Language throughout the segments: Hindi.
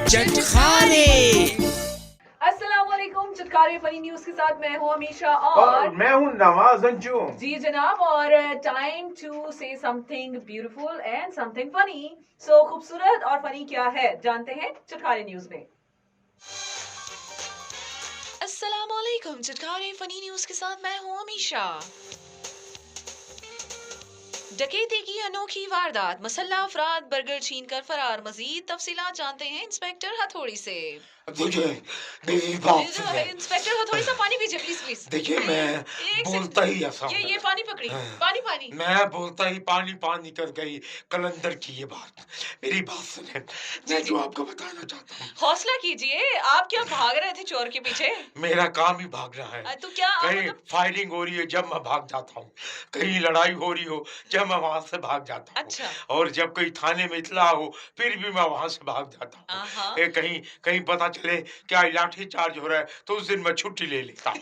चटखारे। अस्सलामुअलैकुम। चटखारे फनी न्यूज के साथ मैं हूँ अमीशा और मैं हूँ नवाज अंजू। जी जनाब, और time to say something beautiful and something funny. So खूबसूरत और फनी क्या है जानते हैं चटखारे न्यूज में। अस्सलामुअलैकुम। चटखारे फनी न्यूज के साथ मैं हूँ अमीशा। डकैती की अनोखी वारदात, मसल्ला अफराद बर्गर छीनकर फरार। मजीद तफसीलात जानते हैं इंस्पेक्टर हथौड़ी से। देखिए मेरी बात सुनिए। इंस्पेक्टर हथौड़ी साहब पानी पीजिए प्लीज प्लीज। देखिए मैं बोलता ही ऐसा हूँ। ये पानी पकड़ी। पानी पानी। मैं बोलता ही पानी पानी कर गई कलंदर की ये बात। मेरी बात सुने, मैं जो आपको बताना चाहता हूँ। हौसला कीजिए, आप क्या भाग रहे थे चोर के पीछे? मेरा काम ही भागना है। तो क्या कहीं फायरिंग हो रही है जब मैं भाग जाता हूँ, कहीं लड़ाई हो रही हो जब मैं वहां से भाग जाता हूँ। अच्छा। और जब कोई थाने में इतला हो फिर भी मैं वहां से भाग जाता हूँ। कहीं कहीं पता चले क्या लाठी चार्ज हो रहा है तो उस दिन मैं छुट्टी ले लेता हूँ।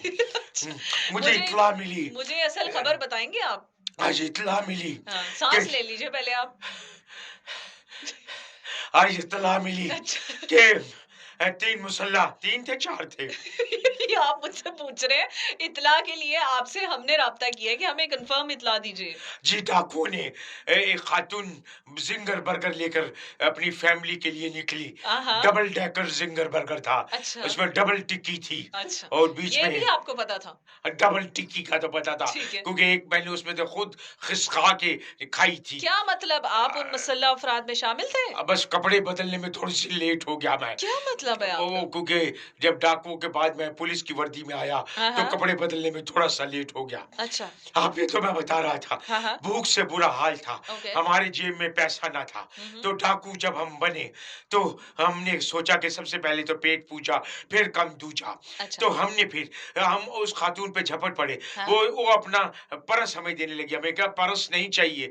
मुझे इतला मिली। मुझे असल खबर बताएंगे आप? आज इतला मिली। सांस ले लीजिए पहले आप। आज इतला मिली कि 3 मुसल्ला, 3 थे 4 थे। ये आप मुझसे पूछ रहे हैं? इतला के लिए आपसे हमने राब्ता किया है कि हमें कंफर्म इतला दीजिए। जी, डाकुओं ने एक खातून जिंगर बर्गर लेकर अपनी फैमिली के लिए निकली। डबल डेकर जिंगर बर्गर था। अच्छा। उसमें डबल टिक्की थी। अच्छा। और बीच ये में भी आपको पता था? डबल टिक्की का तो पता था, क्योंकि एक मैंने उसमें तो खुद खिसका के खाई थी। क्या मतलब आप उन मसल्ला अफराद में शामिल थे? बस कपड़े बदलने में थोड़ी सी लेट हो गया मैं। क्या मतलब है आपका? क्योंकि जब डाकुओं के बाद मैं पुलिस की वर्दी में आया तो कपड़े बदलने में थोड़ा सा लेट हो गया। अच्छा। आप ये तो मैं बता रहा था। भूख से बुरा हाल था। हमारे जेब में पैसा ना था। तो डाकू जब हम बने तो हमने सोचा कि सबसे पहले तो पेट पूजा फिर कम दूजा। तो हमने फिर हम उस खातून पे झपट पड़े। वो अपना परस हमें देने लगी। हमें क्या परस नहीं चाहिए,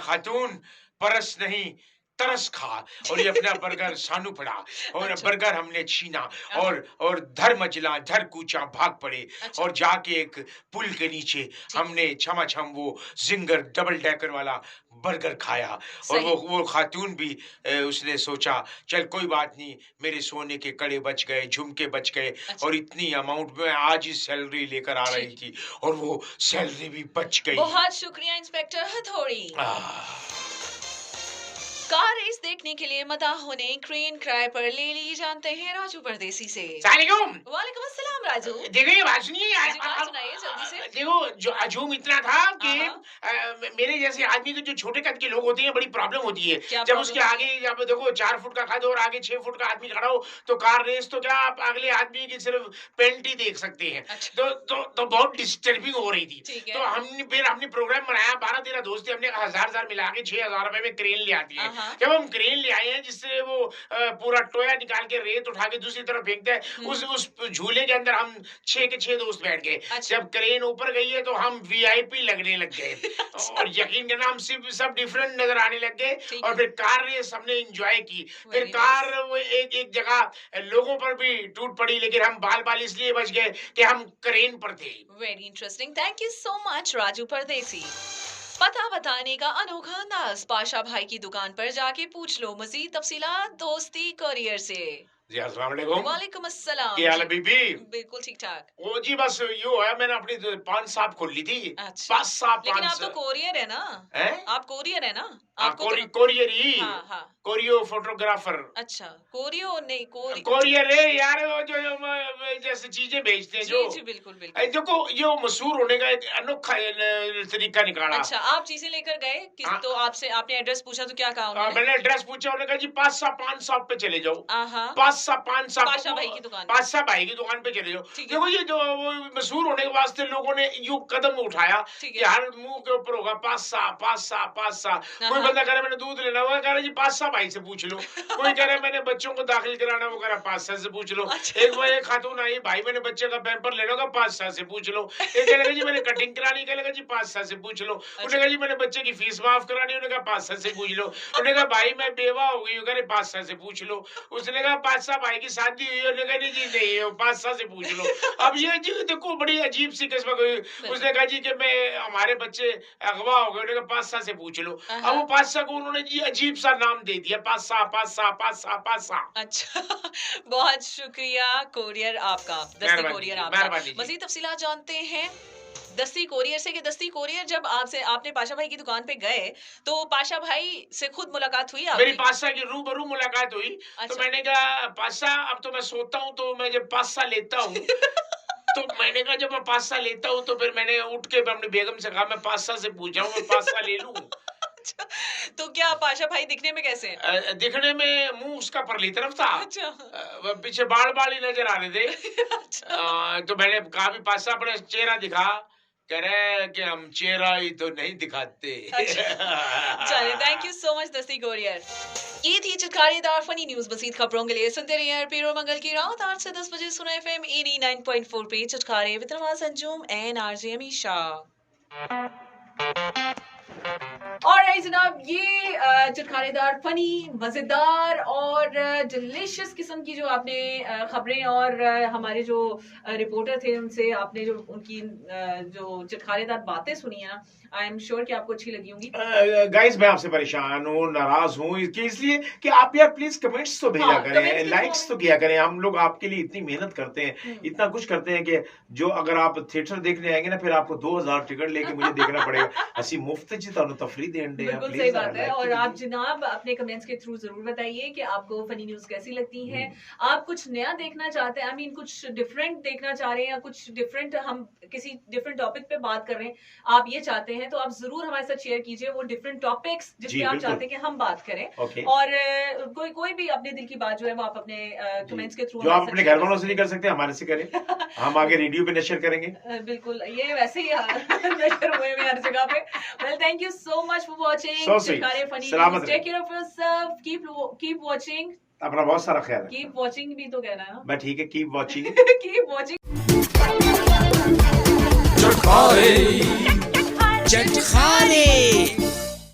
खातून परस नहीं तरस खा। और ये अपना बर्गर सानू पड़ा और बर्गर हमने छीना और धर मचला धर कूचा भाग पड़े। और जाके एक पुल के नीचे हमने छमाछम वो जिंगर डबल डेकर वाला बर्गर खाया। और वो खातून भी उसने सोचा चल कोई बात नहीं, मेरे सोने के कड़े बच गए, झुमके बच गए। और इतनी अमाउंट में आज ही सैलरी लेकर आ रही थी और वो सैलरी भी बच गई। बहुत शुक्रिया इंस्पेक्टर हथौड़ी। कार रेस देखने के लिए मदाहों ने क्रेन किराए पर ले ली। जानते हैं राजू परदेसी से। वालेकुम अस्सलाम राजू। देखो ये बात सुनिए, सुनाइए जल्दी से। देखो जो अजूम इतना था कि मेरे जैसे आदमी के जो छोटे कद के लोग होते हैं बड़ी प्रॉब्लम होती है। जब उसके आगे जब देखो 4 फुट का कद और आगे 6 फुट का आदमी खड़ा हो तो कार रेस तो क्या आप अगले आदमी की सिर्फ पेंट ही देख सकते हैं। तो बहुत डिस्टर्बिंग हो रही थी। तो हमने प्रोग्राम बनाया, 12-13 दोस्त थे। हमने 1000 मिला के 6000 रुपए में क्रेन ले आती है। जब हम क्रेन ले आए हैं जिससे वो पूरा टोया निकाल के रेत उठा के दूसरी तरफ फेंकते हैं, उस झूले के अंदर हम 6 के 6 दोस्त बैठ गए। जब क्रेन ऊपर गई है तो हम वीआईपी लगने लग गए। और यकीन करना हम सब डिफरेंट नजर आने लग गए। और फिर कार रेस हमने एंजॉय की। फिर कार वो एक जगह लोगों पर भी टूट पड़ी, लेकिन हम बाल इसलिए बच गए कि हम क्रेन पर थे। Very interesting. Thank you so much Raju परदेसी। पता बताने का अनोखा अंदाज, पाशा भाई की दुकान पर जाके पूछ लो। मजीद तफसीलात दोस्ती कुरियर से। जी अस्सलाम वालेकुम। वालेकुम अस्सलाम। क्या हाल है बीबी? बिल्कुल ठीक ठाक। वो जी बस यूँ है, मैंने अपनी पान साहब खोल ली थी। अच्छा। लेकिन आप तो कोरियर है ना? आप कोरियर है ना? आपको कोरियर ही। हाँ। Chorio photographer. अच्छा, कोरियो नहीं कोरियर है यार, वो जो जैसे चीजें भेजते हैं जो। जी बिल्कुल। देखो ये मशहूर होने का एक अनोखा तरीका निकाला। अच्छा, आप चीजें लेकर गए तो आपने एड्रेस पूछा तो क्या कहा उन्होंने? मैंने एड्रेस पूछा, उन्होंने कहा जी पान शॉप पे चले जाओ। पाशा भाई की दुकान पे चले जाओ। देखो ये जो मशहूर होने के वास्ते लोगों ने यूं कदम उठाया कि यार मुंह के ऊपर होगा पासा। कोई बंदा कह रहा मैंने दूध लेना, वो कह रहा जी पासा भाई से पूछ लो। कोई कह रहा है मैंने बच्चों को दाखिल कराना, वो कह रहा पासा से पूछ लो। एक खातून आई, भाई मैंने बच्चे का पैम्पर लेना होगा, पासा से पूछ लो। एक कहने जी मैंने कटिंग करानी, कहने जी पासा से पूछ लो। उन्होंने कहा जी मैंने बच्चे की फीस माफ करानी, उन्होंने कहा पासा से पूछ लो। उन्होंने कहा भाई मैं बेवा हो गई, कह रहे पासा से पूछ लो। उसने कहा पासा पादशाह भाई की शादी हुई है, उन्होंने कहा नहीं जी नहीं, वो पादशाह से पूछ लो। अब ये जी देखो बड़ी अजीब सी किस्म की, उसने कहा जी कि मैं हमारे बच्चे अगवा हो गए, उन्होंने कहा पादशाह से पूछ लो। अब वो पादशाह को उन्होंने जी अजीब सा नाम दे दिया, पादशाह पादशाह पादशाह पादशाह। अच्छा बहुत शुक्रिया कोरियर आपका, दस्ती कोरियर आपका। मज़ीद तफसीलात जानते हैं दस्ती कोरियर से कि दस्ती कोरियर जब आपने पाशा भाई की दुकान पे गए तो पाशा भाई से खुद मुलाकात हुई आपकी? मेरी पादशाह की रूबरू मुलाकात हुई। तो मैंने कहा पादशाह अब तो मैं सोता हूँ, तो मैं जब पादशाह लेता हूँ तो मैंने कहा जब मैं पादशाह लेता हूँ तो फिर मैंने उठ के अपनी बेगम से कहा मैं पादशाह से पूछा हूँ, मैं पादशाह ले लूं। तो क्या पाशा भाई दिखने में कैसे हैं? दिखने में मुंह उसका परली तरफ था। अच्छा। पीछे बाल बाल ही नजर आ रहे थे। अच्छा। तो मैंने कहा भी पादशाह अपना चेहरा दिखा, कह रहे कि हम चेहरा ही तो नहीं दिखाते। चलिए थैंक यू सो मच दस्ती कोरियर। ये थी चटखारेदार फनी न्यूज। मज़ीद खबरों के लिए सुनते रहिए पीरो मंगल की रात 8 से 10 बजे सुना FM 89.4 पे Chatkhare with Nawaz Anjum and RJ Amisha. और जनाब ये चटखारेदार फनी मजेदार और डिलीशियस किस्म की जो आपने खबरें और हमारे जो रिपोर्टर थे उनसे आपने जो उनकी जो चटखारेदार बातें सुनी है ना, आई एम श्योर कि आपको अच्छी लगी होंगी। गाइस मैं आपसे परेशान हूँ, नाराज हूँ इसलिए कि आप यार प्लीज कमेंट्स तो भेजा करें, लाइक्स तो किया करें। हम लोग आपके लिए इतनी मेहनत करते हैं, इतना कुछ करते हैं कि जो अगर आप थिएटर देखने आएंगे ना फिर आपको 2000 टिकट लेके मुझे देखना पड़ेगा। असी मुफ्त ची तानु तफरीह देन दे। बिल्कुल सही बात है। और आप जनाब अपने कमेंट्स के थ्रू जरूर बताइए कि आपको फनी न्यूज कैसी लगती है, आप कुछ नया देखना चाहते हैं, आई मीन कुछ डिफरेंट देखना चाह रहे हैं या कुछ डिफरेंट, हम किसी डिफरेंट टॉपिक पे बात कर रहे हैं, आप ये चाहते हैं तो आप जरूर हमारे साथ शेयर कीजिए वो डिफरेंट टॉपिक्स जिस पे आप चाहते हैं कि हम बात करें। और कोई भी अपने दिल की बात जो है वो आप अपने कमेंट्स के थ्रू, जो आप अपने घर वालों से नहीं कर सकते हमारे से करें, हम आगे रेडियो पे नशर करेंगे। बिल्कुल, ये वैसे ही नशर हुए हैं हर जगह पे। Well thank you so much for watching Chatkhare funny news. Take care of yourself, keep watching, अपना बहुत सारा ख्याल रखना। कीप वाचिंग भी तो कहना है ना, मैं ठीक है, कीप वाचिंग कीप वाचिंग। चटखारे